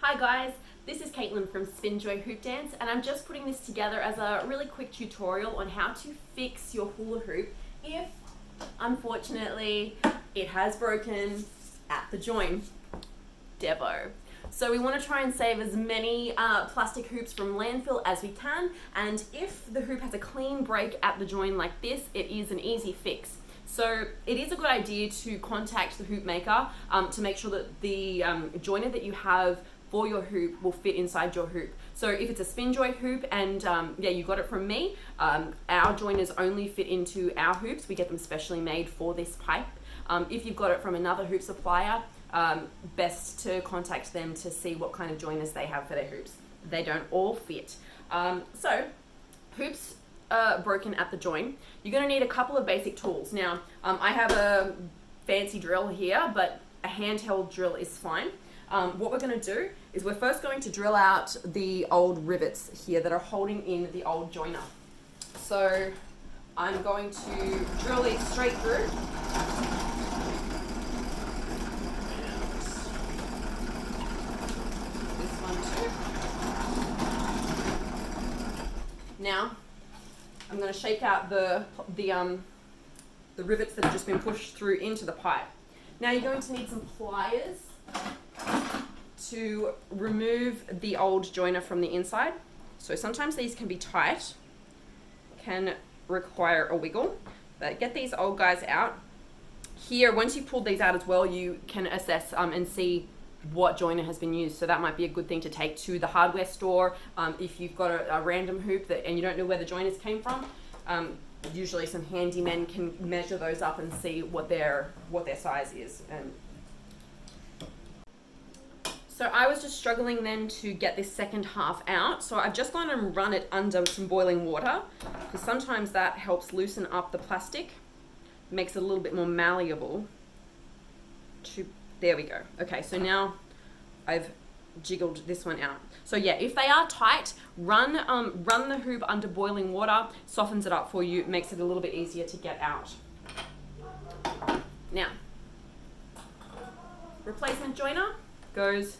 Hi guys, this is Caitlin from Spinjoy Hoop Dance, and I'm just putting this together as a really quick tutorial on how to fix your hula hoop if, unfortunately, it has broken at the join. Devo. So we want to try and save as many plastic hoops from landfill as we can, and if the hoop has a clean break at the join like this, it is an easy fix. So it is a good idea to contact the hoop maker to make sure that the joiner that you have for your hoop will fit inside your hoop. So if it's a Spinjoy hoop and yeah, you got it from me, our joiners only fit into our hoops. We get them specially made for this pipe. If you've got it from another hoop supplier, best to contact them to see what kind of joiners they have for their hoops. They don't all fit. So hoops broken at the join, you're going to need a couple of basic tools. Now, I have a fancy drill here, but a handheld drill is fine. What we're going to do is we're first going to drill out the old rivets here that are holding in the old joiner. So I'm going to drill these straight through. This one too. Now, I'm going to shake out the rivets that have just been pushed through into the pipe. Now you're going to need some pliers to remove the old joiner from the inside. So sometimes these can be tight, can require a wiggle, but get these old guys out. Here, once you've pulled these out as well, you can assess and see what joiner has been used. So that might be a good thing to take to the hardware store. If you've got a random hoop and you don't know where the joiners came from, usually some handymen can measure those up and see what their size is. So I was just struggling then to get this second half out. So I've just gone and run it under some boiling water, because sometimes that helps loosen up the plastic, makes it a little bit more malleable. There we go. Okay, so now I've jiggled this one out. So yeah, if they are tight, run the hoop under boiling water, softens it up for you, makes it a little bit easier to get out. Now, replacement joiner goes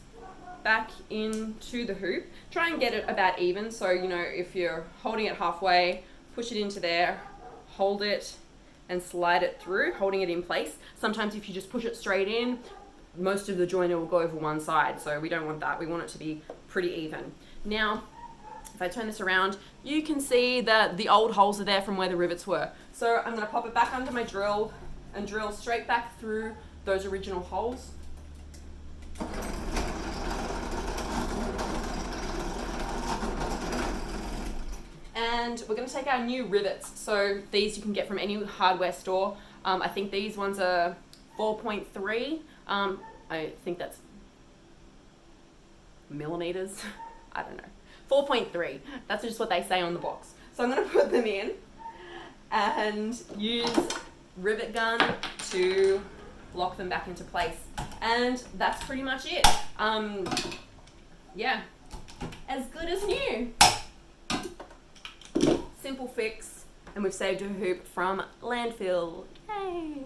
back into the hoop. Try and get it about even. So, you know, if you're holding it halfway, push it into there, hold it and slide it through, holding it in place. Sometimes if you just push it straight in, most of the joiner will go over one side, so we don't want that. We want it to be pretty even. Now, if I turn this around, you can see that the old holes are there from where the rivets were. So I'm going to pop it back under my drill and drill straight back through those original holes. And we're going to take our new rivets. So these you can get from any hardware store. I think these ones are 4.3. I think that's millimeters. I don't know. 4.3. That's just what they say on the box. So I'm going to put them in and use Rivet Gun to lock them back into place. And that's pretty much it. Yeah, as good as new. Simple fix, and we've saved a hoop from landfill. Yay!